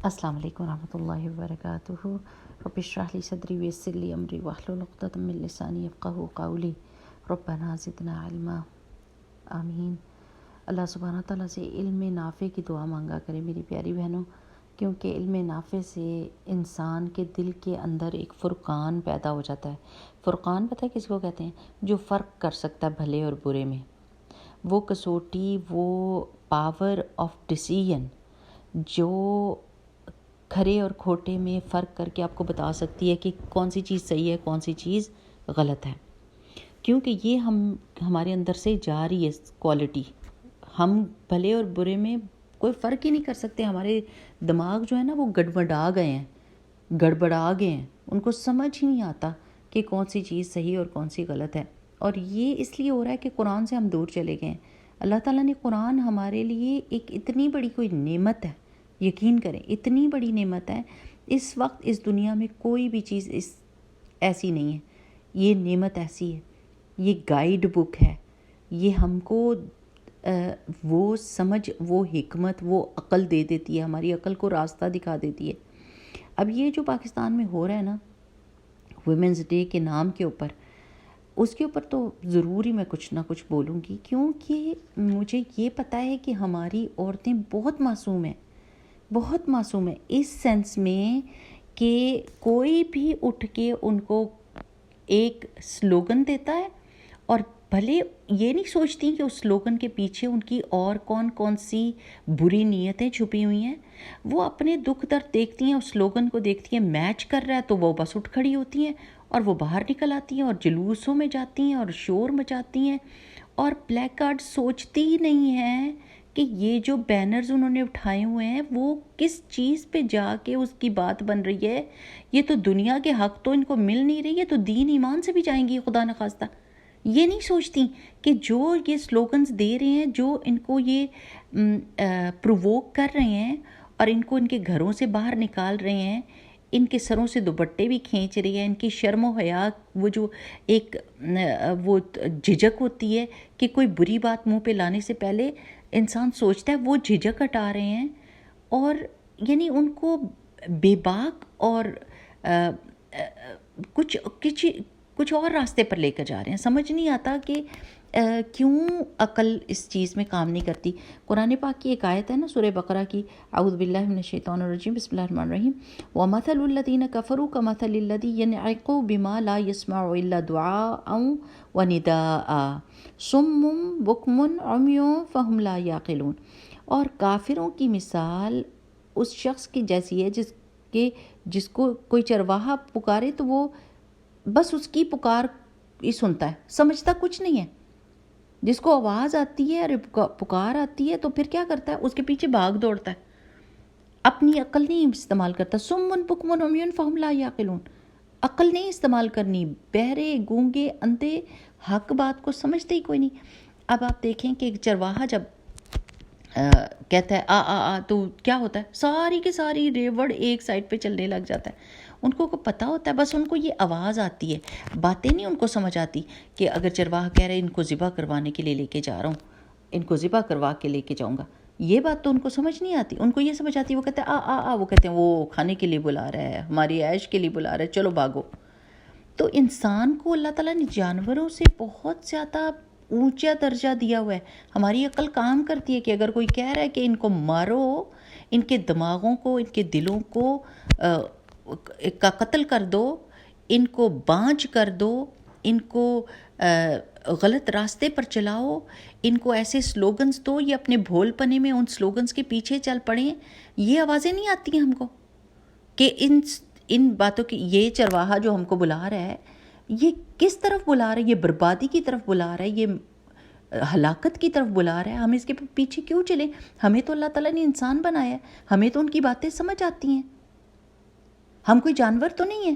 السلام علیکم ورحمۃ اللہ وبرکاتہ۔ رب اشرح لی صدری ویسر لی امری واحلل عقدۃ من لسانی یفقہوا قولی ربنا زدنا علما آمین۔ اللہ سبحانہ تعالیٰ سے علم نافع کی دعا مانگا کرے میری پیاری بہنوں، کیونکہ علم نافع سے انسان کے دل کے اندر ایک فرقان پیدا ہو جاتا ہے۔ فرقان پتہ ہے کس کو کہتے ہیں؟ جو فرق کر سکتا ہے بھلے اور برے میں، وہ کسوٹی، وہ پاور آف ڈیسیژن جو کھرے اور کھوٹے میں فرق کر کے آپ کو بتا سکتی ہے کہ کون سی چیز صحیح ہے، کون سی چیز غلط ہے، کیونکہ یہ ہمارے اندر سے جا رہی ہے کوالٹی۔ ہم بھلے اور برے میں کوئی فرق ہی نہیں کر سکتے۔ ہمارے دماغ جو ہے نا وہ گڑبڑا گئے ہیں، ان کو سمجھ ہی نہیں آتا کہ کون سی چیز صحیح اور کون سی غلط ہے۔ اور یہ اس لیے ہو رہا ہے کہ قرآن سے ہم دور چلے گئے ہیں۔ اللہ تعالیٰ نے قرآن ہمارے لیے ایک اتنی بڑی کوئی نعمت ہے، یقین کریں اتنی بڑی نعمت ہے۔ اس وقت اس دنیا میں کوئی بھی چیز ایسی نہیں ہے، یہ نعمت ایسی ہے، یہ گائیڈ بک ہے، یہ ہم کو وہ سمجھ، وہ حکمت، وہ عقل دے دیتی ہے، ہماری عقل کو راستہ دکھا دیتی ہے۔ اب یہ جو پاکستان میں ہو رہا ہے نا ویمنز ڈے کے نام کے اوپر، اس کے اوپر تو ضروری میں کچھ نہ کچھ بولوں گی، کیونکہ مجھے یہ پتہ ہے کہ ہماری عورتیں بہت معصوم ہیں، بہت معصوم ہے، اس سینس میں کہ کوئی بھی اٹھ کے ان کو ایک سلوگن دیتا ہے اور بھلے یہ نہیں سوچتی کہ اس سلوگن کے پیچھے ان کی اور کون سی بری نیتیں چھپی ہوئی ہیں۔ وہ اپنے دکھ درد دیکھتی ہیں، اس سلوگن کو دیکھتی ہیں، میچ کر رہا ہے تو وہ بس اٹھ کھڑی ہوتی ہیں اور وہ باہر نکل آتی ہیں اور جلوسوں میں جاتی ہیں اور شور مچاتی ہیں، اور پلیک کارڈ سوچتی ہی نہیں ہیں کہ یہ جو بینرز انہوں نے اٹھائے ہوئے ہیں وہ کس چیز پہ جا کے اس کی بات بن رہی ہے۔ یہ تو دنیا کے حق تو ان کو مل نہیں رہی ہے، تو دین ایمان سے بھی جائیں گی خدا نخواستہ۔ یہ نہیں سوچتی کہ جو یہ سلوگنز دے رہے ہیں، جو ان کو یہ پرووک کر رہے ہیں اور ان کو ان کے گھروں سے باہر نکال رہے ہیں، ان کے سروں سے دوپٹے بھی کھینچ رہی ہیں، ان کی شرم و حیا، وہ جو ایک وہ جھجک ہوتی ہے کہ کوئی بری بات منہ پہ لانے سے پہلے انسان سوچتا ہے، وہ جھجک ہٹا رہے ہیں، اور یعنی ان کو بے باک اور کچھ اور راستے پر لے کر جا رہے ہیں۔ سمجھ نہیں آتا کہ کیوں عقل اس چیز میں کام نہیں کرتی۔ قرآن پاک کی ایک آیت ہے نا سورہ بقرہ کی، اعوذ باللہ من الشیطان الرجیم، بسم اللہ الرحمن الرحیم، وَمَثَلُ الَّذِينَ كَفَرُوا كَمَثَلِ الَّذِي يَنْعِقُ بِمَا لَا يَسْمَعُ إِلَّا دُعَاءً وَنِدَاءً صُمٌّ بُكْمٌ عُمْيٌ فَهُمْ لَا يَعْقِلُونَ۔ اور کافروں کی مثال اس شخص کی جیسی ہے جس کو کوئی چرواہا پکارے تو وہ بس اس کی پکار ہی سنتا ہے، سمجھتا کچھ نہیں ہے۔ جس کو آواز آتی ہے اور پکار آتی ہے تو پھر کیا کرتا ہے؟ اس کے پیچھے بھاگ دوڑتا ہے، اپنی عقل نہیں استعمال کرتا۔ سمن بکمن عمیون فہم لا یعقلون، عقل نہیں استعمال کرنی، بہرے گونگے اندھے حق بات کو سمجھتے ہی کوئی نہیں۔ اب آپ دیکھیں کہ ایک چرواہا جب کہتا ہے آ تو کیا ہوتا ہے؟ ساری کی ساری ریوڑ ایک سائڈ پہ چلنے لگ جاتا ہے۔ ان کو پتہ ہوتا ہے، بس ان کو یہ آواز آتی ہے، باتیں نہیں ان کو سمجھ آتی کہ اگر چرواہا کہہ رہے ان کو ذبح کروانے کے لیے لے کے جا رہا ہوں، ان کو ذبح کروا کے لے کے جاؤں گا، یہ بات تو ان کو سمجھ نہیں آتی۔ ان کو یہ سمجھ آتی ہے، وہ کہتے ہیں وہ کہتے ہیں وہ کھانے کے لیے بلا رہا ہے، ہماری عیش کے لیے بلا رہا ہے، چلو بھاگو۔ تو انسان کو اللہ تعالیٰ نے جانوروں سے بہت زیادہ اونچا درجہ دیا ہوا ہے۔ ہماری عقل کام کرتی ہے کہ اگر کوئی کہہ رہا ہے کہ ان کو مارو، ان کے دماغوں کو، ان کے دلوں کو کا قتل کر دو، ان کو بانجھ کر دو، ان کو غلط راستے پر چلاؤ، ان کو ایسے سلوگنز دو، یہ اپنے بھول پنے میں ان سلوگنز کے پیچھے چل پڑیں، یہ آوازیں نہیں آتی ہیں ہم کو کہ ان باتوں کی، یہ چرواہا جو ہم کو بلا رہا ہے یہ کس طرف بلا رہا ہے؟ یہ بربادی کی طرف بلا رہا ہے، یہ ہلاکت کی طرف بلا رہا ہے۔ ہم اس کے پیچھے کیوں چلیں؟ ہمیں تو اللہ تعالیٰ نے انسان بنایا ہے، ہمیں تو ان کی باتیں سمجھ آتی ہیں، ہم کوئی جانور تو نہیں ہیں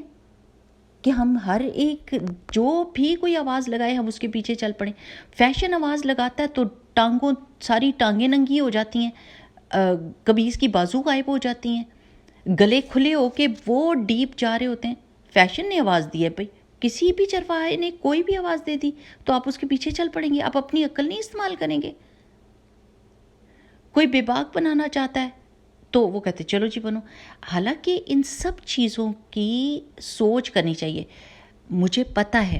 کہ ہم ہر ایک جو بھی کوئی آواز لگائے ہم اس کے پیچھے چل پڑیں۔ فیشن آواز لگاتا ہے تو ساری ٹانگیں ننگی ہو جاتی ہیں، قمیض کی بازو غائب ہو جاتی ہیں، گلے کھلے ہو کے وہ ڈیپ جا رہے ہوتے ہیں۔ فیشن نے آواز دی ہے بھائی، کسی بھی چرواہے نے کوئی بھی آواز دے دی تو آپ اس کے پیچھے چل پڑیں گے، آپ اپنی عقل نہیں استعمال کریں گے۔ کوئی بے باک بنانا چاہتا ہے تو وہ کہتے چلو جی بنو. حالانکہ ان سب چیزوں کی سوچ کرنی چاہیے. مجھے پتہ ہے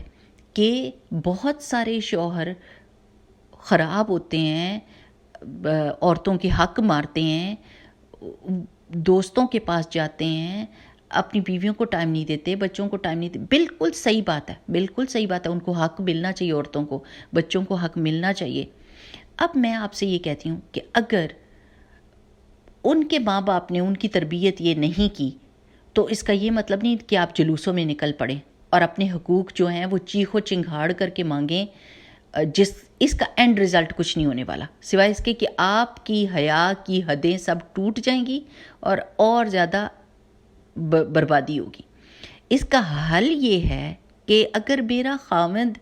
کہ بہت سارے شوہر خراب ہوتے ہیں، عورتوں کے حق مارتے ہیں، دوستوں کے پاس جاتے ہیں، اپنی بیویوں کو ٹائم نہیں دیتے، بچوں کو ٹائم نہیں دیتے. بالکل صحیح بات ہے، بالکل صحیح بات ہے. ان کو حق ملنا چاہیے، عورتوں کو، بچوں کو حق ملنا چاہیے. اب میں آپ سے یہ کہتی ہوں کہ اگر ان کے ماں باپ نے ان کی تربیت یہ نہیں کی تو اس کا یہ مطلب نہیں کہ آپ جلوسوں میں نکل پڑیں اور اپنے حقوق جو ہیں وہ چیخ و چنگھاڑ کر کے مانگیں، اس کا اینڈ رزلٹ کچھ نہیں ہونے والا سوائے اس کے کہ آپ کی حیا کی حدیں سب ٹوٹ جائیں گی اور زیادہ بربادی ہوگی. اس کا حل یہ ہے کہ اگر میرا خاوند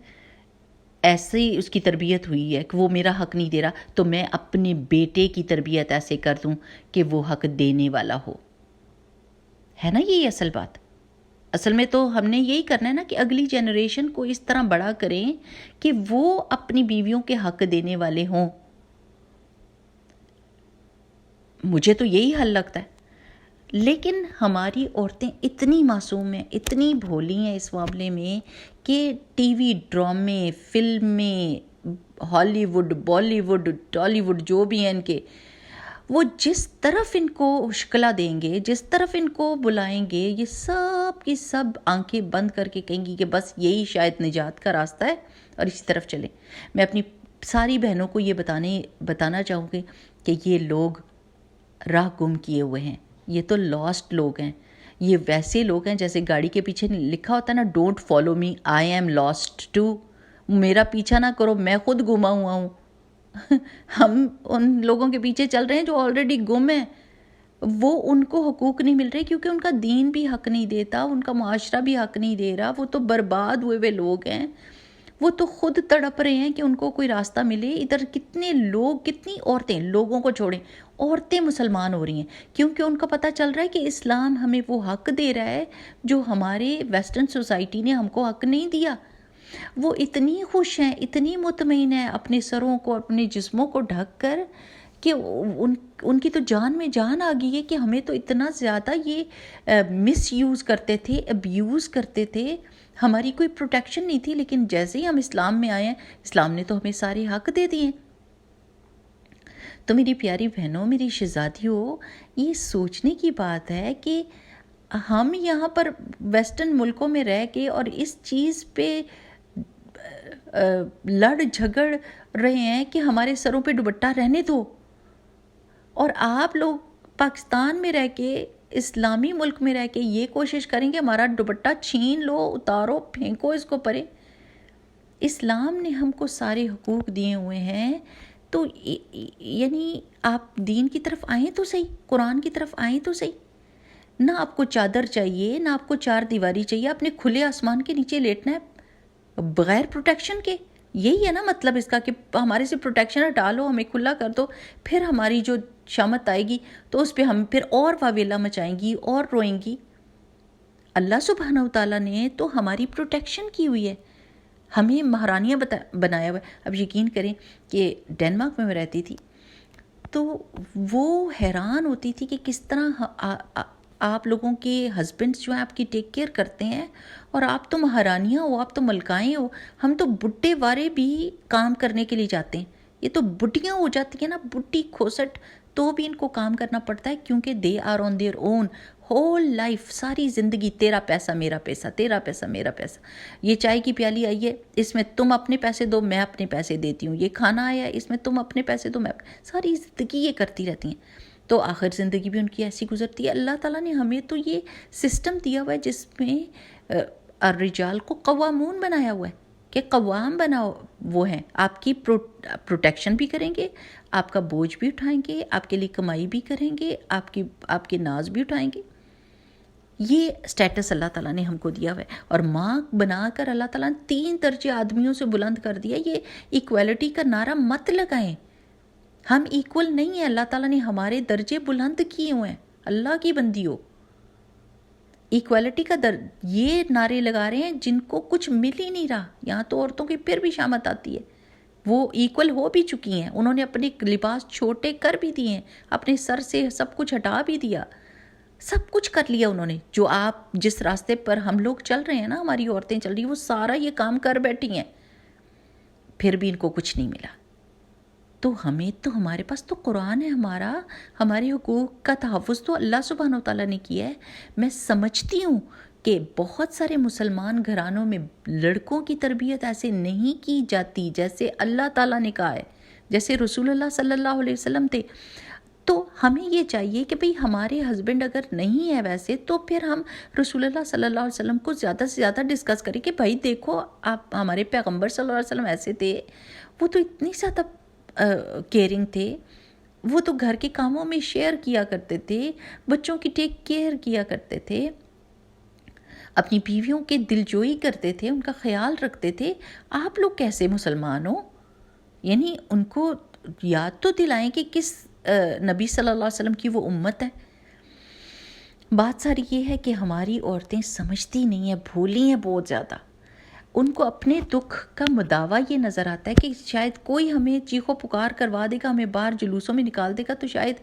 ایسے اس کی تربیت ہوئی ہے کہ وہ میرا حق نہیں دے رہا تو میں اپنے بیٹے کی تربیت ایسے کر دوں کہ وہ حق دینے والا ہو. ہے نا یہی اصل بات. اصل میں تو ہم نے یہی کرنا ہے نا کہ اگلی جنریشن کو اس طرح بڑا کریں کہ وہ اپنی بیویوں کے حق دینے والے ہوں. مجھے تو یہی حل لگتا ہے. لیکن ہماری عورتیں اتنی معصوم ہیں، اتنی بھولی ہیں اس معاملے میں کہ ٹی وی ڈرامے، فلمیں، ہالی ووڈ، بالی ووڈ، ٹالی ووڈ جو بھی ہیں ان کے، وہ جس طرف ان کو اشکلا دیں گے، جس طرف ان کو بلائیں گے، یہ سب کی سب آنکھیں بند کر کے کہیں گی کہ بس یہی شاید نجات کا راستہ ہے اور اسی طرف چلیں. میں اپنی ساری بہنوں کو یہ بتانا چاہوں گی کہ یہ لوگ راہ گم کیے ہوئے ہیں. یہ تو لاسٹ لوگ ہیں. یہ ویسے لوگ ہیں جیسے گاڑی کے پیچھے لکھا ہوتا ہے نا، don't follow me, I am last two. میرا پیچھا نہ کرو، میں خود گما ہوا ہوں. ہم ان لوگوں کے پیچھے چل رہے ہیں جو آلریڈی گم ہیں. وہ ان کو حقوق نہیں مل رہے کیونکہ ان کا دین بھی حق نہیں دیتا، ان کا معاشرہ بھی حق نہیں دے رہا. وہ تو برباد ہوئے ہوئے لوگ ہیں. وہ تو خود تڑپ رہے ہیں کہ ان کو کوئی راستہ ملے. ادھر کتنے لوگ، کتنی عورتیں، لوگوں کو چھوڑیں، عورتیں مسلمان ہو رہی ہیں کیونکہ ان کا پتہ چل رہا ہے کہ اسلام ہمیں وہ حق دے رہا ہے جو ہمارے ویسٹرن سوسائٹی نے ہم کو حق نہیں دیا. وہ اتنی خوش ہیں، اتنی مطمئن ہیں اپنے سروں کو، اپنے جسموں کو ڈھک کر کہ ان کی تو جان میں جان آ گئی ہے کہ ہمیں تو اتنا زیادہ یہ مس یوز کرتے تھے، ابیوز کرتے تھے، ہماری کوئی پروٹیکشن نہیں تھی. لیکن جیسے ہی ہم اسلام میں آئے ہیں، اسلام نے تو ہمیں سارے حق دے دیے. تو میری پیاری بہنوں، میری شہزادیوں، یہ سوچنے کی بات ہے کہ ہم یہاں پر ویسٹرن ملکوں میں رہ کے اور اس چیز پہ لڑ جھگڑ رہے ہیں کہ ہمارے سروں پہ دوپٹہ رہنے دو، اور آپ لوگ پاکستان میں رہ کے، اسلامی ملک میں رہ کے یہ کوشش کریں کہ ہمارا دوپٹہ چھین لو، اتارو، پھینکو اس کو پرے. اسلام نے ہم کو سارے حقوق دیے ہوئے ہیں. تو یعنی آپ دین کی طرف آئیں تو صحیح، قرآن کی طرف آئیں تو صحیح. نہ آپ کو چادر چاہیے، نہ آپ کو چار دیواری چاہیے، آپ نے کھلے آسمان کے نیچے لیٹنا ہے بغیر پروٹیکشن کے. یہی ہے نا مطلب اس کا کہ ہمارے سے پروٹیکشن ہٹا لو، ہمیں کھلا کر دو. پھر ہماری جو شامت آئے گی تو اس پہ ہم پھر اور واویلا مچائیں گی اور روئیں گی. اللہ سبحانہ وتعالیٰ نے تو ہماری پروٹیکشن کی ہوئی ہے، ہمیں مہارانیاں بنایا ہوا ہے. اب یقین کریں کہ ڈینمارک میں میں رہتی تھی تو وہ حیران ہوتی تھی کہ کس طرح آپ لوگوں کے ہسبینڈس جو ہیں آپ کی ٹیک کیئر کرتے ہیں، اور آپ تو مہارانیاں ہو، آپ تو ملکائیں ہو. ہم تو بڈھے وارے بھی کام کرنے کے لیے جاتے ہیں. یہ تو بڈھیاں ہو جاتی ہیں نا، بڈھی کھوسٹ، تو بھی ان کو کام کرنا پڑتا ہے کیونکہ they are on their own whole life. ساری زندگی تیرا پیسہ میرا پیسہ، تیرا پیسہ میرا پیسہ. یہ چائے کی پیالی آئی ہے، اس میں تم اپنے پیسے دو، میں اپنے پیسے دیتی ہوں. یہ کھانا آیا ہے، اس میں تم اپنے پیسے دو، میں ساری زندگی یہ کرتی رہتی ہیں. تو آخر زندگی بھی ان کی ایسی گزرتی ہے. اللہ تعالیٰ نے ہمیں تو یہ سسٹم دیا ہوا ہے جس میں الرجال کو قوامون بنایا ہوا ہے کہ قوام بناؤ. وہ ہیں آپ کی پروٹیکشن بھی کریں گے، آپ کا بوجھ بھی اٹھائیں گے، آپ کے لیے کمائی بھی کریں گے، آپ کے ناز بھی اٹھائیں گے. یہ سٹیٹس اللہ تعالیٰ نے ہم کو دیا ہوا ہے. اور ماں بنا کر اللہ تعالیٰ نے 3 درجے آدمیوں سے بلند کر دیا. یہ ایکویلٹی کا نعرہ مت لگائیں، ہم ایکول نہیں ہیں. اللہ تعالیٰ نے ہمارے درجے بلند کیے ہوئے ہیں. اللہ کی بندی ہو، ایکویلٹی کا یہ نعرے لگا رہے ہیں جن کو کچھ مل ہی نہیں رہا. یہاں تو عورتوں کی پھر بھی شامت آتی ہے وہ ایکول ہو بھی چکی ہیں، انہوں نے اپنے لباس چھوٹے کر بھی دیے ہیں، اپنے سر سے سب کچھ ہٹا بھی دیا، سب کچھ کر لیا انہوں نے. جو آپ جس راستے پر ہم لوگ چل رہے ہیں نا، ہماری عورتیں چل رہی ہیں، وہ سارا یہ کام کر بیٹھی ہیں، پھر بھی ان کو کچھ نہیں ملا. تو ہمیں تو ہمارے پاس تو قرآن ہے، ہمارے حقوق کا تحفظ تو اللہ سبحانہ و تعالیٰ نے کیا ہے. میں سمجھتی ہوں کہ بہت سارے مسلمان گھرانوں میں لڑکوں کی تربیت ایسے نہیں کی جاتی جیسے اللہ تعالیٰ نے کہا ہے، جیسے رسول اللہ صلی اللہ علیہ وسلم تھے. تو ہمیں یہ چاہیے کہ بھئی ہمارے ہسبینڈ اگر نہیں ہے ویسے، تو پھر ہم رسول اللہ صلی اللہ علیہ وسلم کو زیادہ سے زیادہ ڈسکس کریں کہ بھائی دیکھو، آپ ہمارے پیغمبر صلی اللہ علیہ وسلم ایسے تھے، وہ تو اتنی زیادہ کیئرنگ تھے، وہ تو گھر کے کاموں میں شیئر کیا کرتے تھے، بچوں کی ٹیک کیئر کیا کرتے تھے، اپنی بیویوں کے دلجوئی کرتے تھے، ان کا خیال رکھتے تھے. آپ لوگ کیسے مسلمان ہو؟ یعنی ان کو یاد تو دلائیں کہ کس نبی صلی اللہ علیہ وسلم کی وہ امت ہے. بات ساری یہ ہے کہ ہماری عورتیں سمجھتی نہیں ہیں، بھولی ہیں بہت زیادہ. ان کو اپنے دکھ کا مداوع یہ نظر آتا ہے کہ شاید کوئی ہمیں چیخو پکار کروا دے گا، ہمیں باہر جلوسوں میں نکال دے گا تو شاید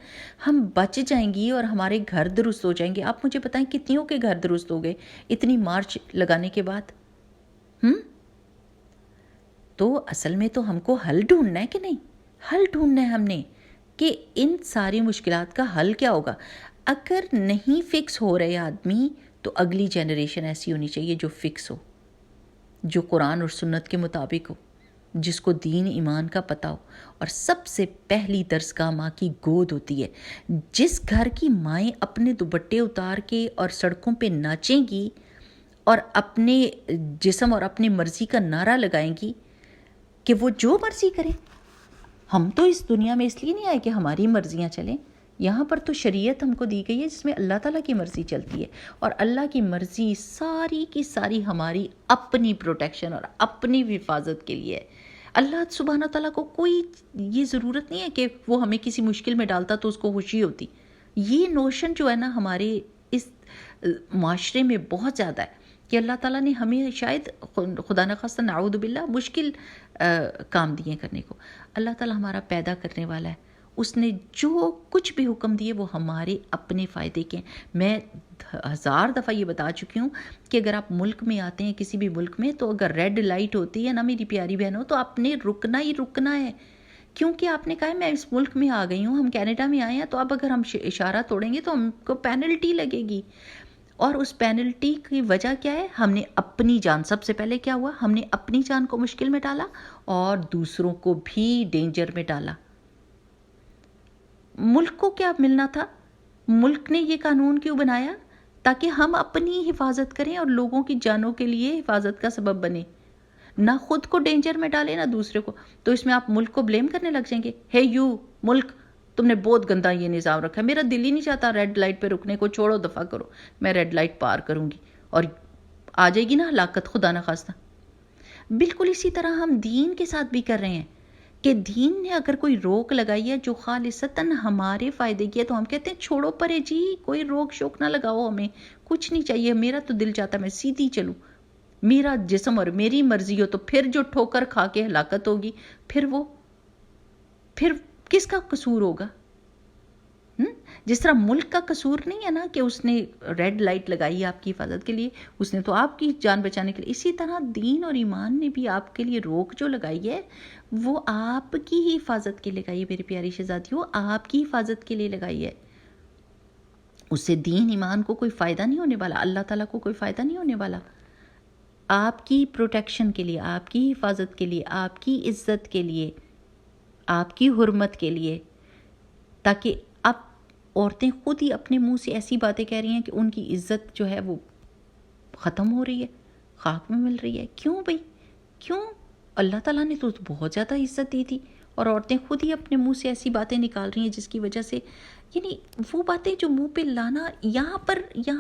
ہم بچ جائیں گی اور ہمارے گھر درست ہو جائیں گے. آپ مجھے بتائیں کتنیوں کے گھر درست ہو گئے اتنی مارچ لگانے کے بعد؟ تو اصل میں تو ہم کو حل ڈھونڈنا ہے کہ نہیں؟ حل ڈھونڈنا ہے ہم نے کہ ان ساری مشکلات کا حل کیا ہوگا. اگر نہیں فکس ہو رہے آدمی تو اگلی جنریشن ایسی ہونی چاہیے جو فکس ہو، جو قرآن اور سنت کے مطابق ہو، جس کو دین ایمان کا پتہ ہو. اور سب سے پہلی درسگاہ ماں کی گود ہوتی ہے. جس گھر کی مائیں اپنے دوپٹے اتار کے اور سڑکوں پہ ناچیں گی اور اپنے جسم اور اپنی مرضی کا نعرہ لگائیں گی کہ وہ جو مرضی کریں. ہم تو اس دنیا میں اس لیے نہیں آئے کہ ہماری مرضیاں چلیں. یہاں پر تو شریعت ہم کو دی گئی ہے جس میں اللہ تعالیٰ کی مرضی چلتی ہے، اور اللہ کی مرضی ساری کی ساری ہماری اپنی پروٹیکشن اور اپنی حفاظت کے لیے ہے. اللہ سبحانہ تعالیٰ کو کوئی یہ ضرورت نہیں ہے کہ وہ ہمیں کسی مشکل میں ڈالتا تو اس کو خوشی ہوتی. یہ نوشن جو ہے نا ہمارے اس معاشرے میں بہت زیادہ ہے کہ اللہ تعالیٰ نے ہمیں شاید خدا نخواستہ نعوذ باللہ مشکل کام دیے کرنے کو. اللہ تعالیٰ ہمارا پیدا کرنے والا ہے، اس نے جو کچھ بھی حکم دیے وہ ہمارے اپنے فائدے کے ہیں. میں 1000 دفعہ یہ بتا چکی ہوں کہ اگر آپ ملک میں آتے ہیں کسی بھی ملک میں، تو اگر ریڈ لائٹ ہوتی ہے نا میری پیاری بہنوں، تو آپ نے رکنا ہی رکنا ہے. کیونکہ آپ نے کہا ہے میں اس ملک میں آ گئی ہوں، ہم کینیڈا میں آئے ہیں، تو اب اگر ہم اشارہ توڑیں گے تو ہم کو پینلٹی لگے گی. اور اس پینلٹی کی وجہ کیا ہے؟ ہم نے اپنی جان، سب سے پہلے کیا ہوا؟ ہم نے اپنی جان کو مشکل میں ڈالا اور دوسروں کو بھی ڈینجر میں ڈالا. ملک کو کیا ملنا تھا؟ ملک نے یہ قانون کیوں بنایا؟ تاکہ ہم اپنی حفاظت کریں اور لوگوں کی جانوں کے لیے حفاظت کا سبب بنے، نہ خود کو ڈینجر میں ڈالے نہ دوسرے کو. تو اس میں آپ ملک کو بلیم کرنے لگ جائیں گے، ہے یو ملک تم نے بہت گندا یہ نظام رکھا ہے، میرا دل ہی نہیں چاہتا ریڈ لائٹ پہ رکنے کو، چھوڑو دفعہ کرو، میں ریڈ لائٹ پار کروں گی، اور آ جائے گی نا ہلاکت خدا نہ خواستہ. بالکل اسی طرح ہم دین کے ساتھ بھی کر رہے ہیں کہ دین نے اگر کوئی روک لگائی ہے جو خالصتاً ہمارے فائدے کی ہے تو ہم کہتے ہیں چھوڑو پرے جی، کوئی روک شوک نہ لگاؤ، ہمیں کچھ نہیں چاہیے، میرا تو دل چاہتا ہے میں سیدھی چلوں، میرا جسم اور میری مرضی ہو. تو پھر جو ٹھوکر کھا کے ہلاکت ہوگی پھر کس کا قصور ہوگا؟ جس طرح ملک کا قصور نہیں ہے نا کہ اس نے ریڈ لائٹ لگائی آپ کی حفاظت کے لیے، اس نے تو آپ کی جان بچانے کے لیے. اسی طرح دین اور ایمان نے بھی آپ کے لیے روک جو لگائی ہے وہ آپ کی ہی حفاظت کے لیے لگائی ہے. میری پیاری شہزادیوں، آپ کی حفاظت کے لیے لگائی ہے. اس سے دین ایمان کو کوئی فائدہ نہیں ہونے والا، اللہ تعالیٰ کو کوئی فائدہ نہیں ہونے والا. آپ کی پروٹیکشن کے لیے، آپ کی حفاظت کے لیے، آپ کی عزت کے لیے، آپ کی حرمت کے لیے. تاکہ اب عورتیں خود ہی اپنے منہ سے ایسی باتیں کہہ رہی ہیں کہ ان کی عزت جو ہے وہ ختم ہو رہی ہے، خاک میں مل رہی ہے. کیوں بھئی؟ کیوں؟ اللہ تعالیٰ نے تو بہت زیادہ عزت دی تھی، اور عورتیں خود ہی اپنے منہ سے ایسی باتیں نکال رہی ہیں جس کی وجہ سے، یعنی وہ باتیں جو منہ پہ لانا. یہاں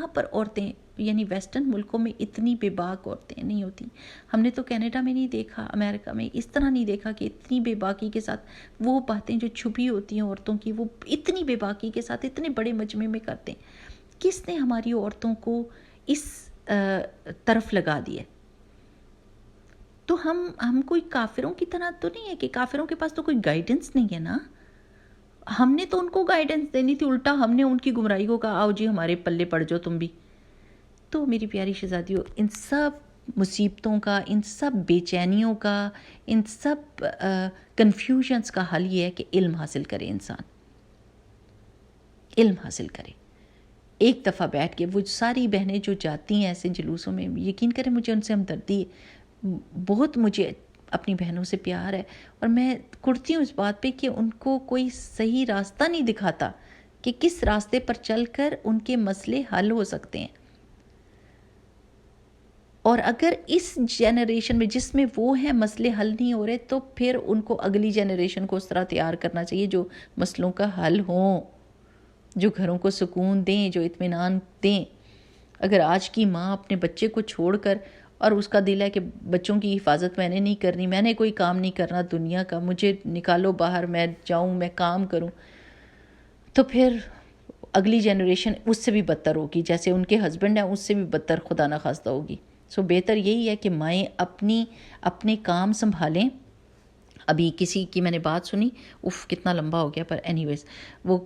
پر عورتیں، یعنی ویسٹرن ملکوں میں اتنی بے باک عورتیں نہیں ہوتی. ہم نے تو کینیڈا میں نہیں دیکھا، امریکہ میں اس طرح نہیں دیکھا کہ اتنی بے باکی کے ساتھ وہ باتیں جو چھپی ہوتی ہیں عورتوں کی، وہ اتنی بے باکی کے ساتھ اتنے بڑے مجمع میں کرتے ہیں. کس نے ہماری عورتوں کو اس طرف لگا دیا؟ تو ہم کوئی کافروں کی طرح تو نہیں ہے کہ کافروں کے پاس تو کوئی گائیڈنس نہیں ہے نا. ہم نے تو ان کو گائیڈنس دینی تھی، الٹا ہم نے ان کی گمراہی کو کہا آؤ جی ہمارے پلے پڑ جاؤ تم بھی. تو میری پیاری شہزادیوں، ان سب مصیبتوں کا، ان سب بے چینیوں کا، ان سب کنفیوژنس کا حل یہ ہے کہ علم حاصل کرے انسان، علم حاصل کرے. ایک دفعہ بیٹھ کے وہ ساری بہنیں جو جاتی ہیں ایسے جلوسوں میں، یقین کریں مجھے ان سے ہمدردی ہے، بہت مجھے اپنی بہنوں سے پیار ہے، اور میں کڑتی ہوں اس بات پہ کہ ان کو کوئی صحیح راستہ نہیں دکھاتا کہ کس راستے پر چل کر ان کے مسئلے حل ہو سکتے ہیں. اور اگر اس جنریشن میں جس میں وہ ہیں مسئلے حل نہیں ہو رہے، تو پھر ان کو اگلی جنریشن کو اس طرح تیار کرنا چاہیے جو مسئلوں کا حل ہوں، جو گھروں کو سکون دیں، جو اطمینان دیں. اگر آج کی ماں اپنے بچے کو چھوڑ کر اور اس کا دل ہے کہ بچوں کی حفاظت میں نے نہیں کرنی، میں نے کوئی کام نہیں کرنا دنیا کا، مجھے نکالو باہر، میں جاؤں، میں کام کروں، تو پھر اگلی جنریشن اس سے بھی بدتر ہوگی، جیسے ان کے ہسبینڈ ہیں اس سے بھی بدتر خدا نخواستہ ہوگی. سو بہتر یہی ہے کہ مائیں اپنے کام سنبھالیں. ابھی کسی کی میں نے بات سنی، کتنا لمبا ہو گیا، پر اینی ویز وہ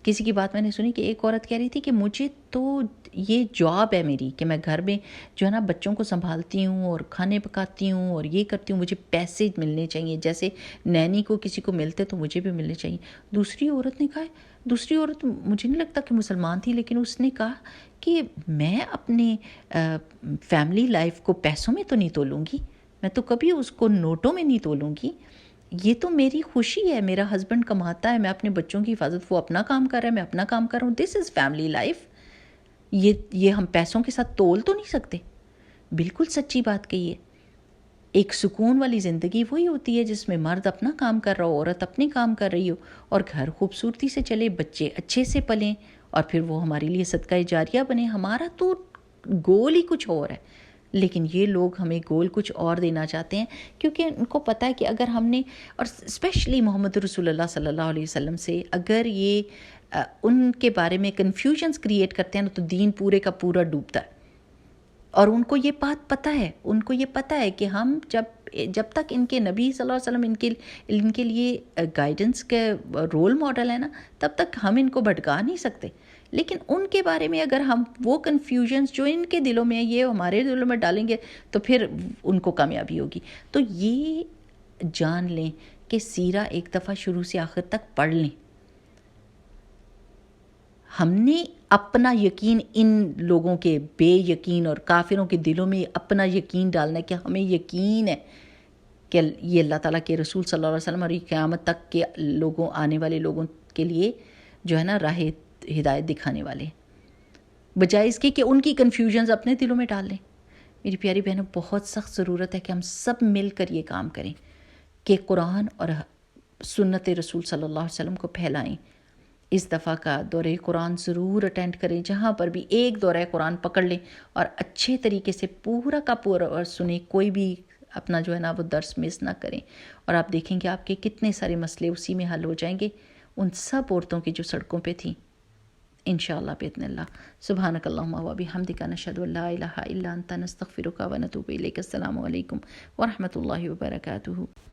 کسی کی بات میں نے سنی کہ ایک عورت کہہ رہی تھی کہ مجھے تو یہ جاب ہے میری کہ میں گھر میں جو ہے نا بچوں کو سنبھالتی ہوں اور کھانے پکاتی ہوں اور یہ کرتی ہوں، مجھے پیسے ملنے چاہیے جیسے نینی کو کسی کو ملتے تو مجھے بھی ملنے چاہیے. دوسری عورت نے کہا، دوسری عورت مجھے نہیں لگتا کہ مسلمان تھی، لیکن اس نے کہا کہ میں اپنے فیملی لائف کو پیسوں میں تو نہیں تولوں گی، میں تو کبھی اس کو نوٹوں میں نہیں تولوں گی. یہ تو میری خوشی ہے، میرا ہسبینڈ کماتا ہے، میں اپنے بچوں کی حفاظت، وہ اپنا کام کر رہا ہے، میں اپنا کام کر رہا ہوں. دس از فیملی لائف. یہ ہم پیسوں کے ساتھ تول تو نہیں سکتے. بالکل سچی بات کہی ہے. ایک سکون والی زندگی وہی ہوتی ہے جس میں مرد اپنا کام کر رہا ہو، عورت اپنی کام کر رہی ہو، اور گھر خوبصورتی سے چلے، بچے اچھے سے پلیں، اور پھر وہ ہمارے لیے صدقہ جاریہ بنے. ہمارا تو گول ہی کچھ اور ہے، لیکن یہ لوگ ہمیں گول کچھ اور دینا چاہتے ہیں، کیونکہ ان کو پتہ ہے کہ اگر ہم نے، اور اسپیشلی محمد رسول اللہ صلی اللہ علیہ وسلم سے اگر یہ ان کے بارے میں کنفیوژنس کریٹ کرتے ہیں تو دین پورے کا پورا ڈوبتا ہے. اور ان کو یہ بات پتہ ہے، ان کو یہ پتہ ہے کہ ہم جب تک ان کے نبی صلی اللہ علیہ وسلم ان کے لیے گائیڈنس کے رول ماڈل ہے نا، تب تک ہم ان کو بھٹکا نہیں سکتے. لیکن ان کے بارے میں اگر ہم وہ کنفیوژنس جو ان کے دلوں میں ہے یہ ہمارے دلوں میں ڈالیں گے تو پھر ان کو کامیابی ہوگی. تو یہ جان لیں کہ سیرہ ایک دفعہ شروع سے آخر تک پڑھ لیں. ہم نے اپنا یقین ان لوگوں کے بے یقین اور کافروں کے دلوں میں اپنا یقین ڈالنا ہے کہ ہمیں یقین ہے کہ یہ اللہ تعالیٰ کے رسول صلی اللہ علیہ وسلم اور یہ قیامت تک کے لوگوں، آنے والے لوگوں کے لیے جو ہے نا راہ ہدایت دکھانے والے، بجائے اس کے کہ ان کی کنفیوژنز اپنے دلوں میں ڈال لیں. میری پیاری بہنوں، بہت سخت ضرورت ہے کہ ہم سب مل کر یہ کام کریں کہ قرآن اور سنت رسول صلی اللہ علیہ وسلم کو پھیلائیں. اس دفعہ کا دورہ قرآن ضرور اٹینڈ کریں، جہاں پر بھی ایک دورہ قرآن پکڑ لیں اور اچھے طریقے سے پورا کا پورا سنیں، کوئی بھی اپنا جو ہے نا وہ درس مس نہ کریں. اور آپ دیکھیں گے آپ کے کتنے سارے مسئلے اسی میں حل ہو جائیں گے، ان سب عورتوں کی جو سڑکوں پہ تھیں، انشاءاللہ باذن اللہ. سبحانک اللہم و بحمدک، نشہد ان لا الہ الا انت، نستغفرک و نتوب الیک. السلام علیکم ورحمۃ اللہ وبرکاتہ.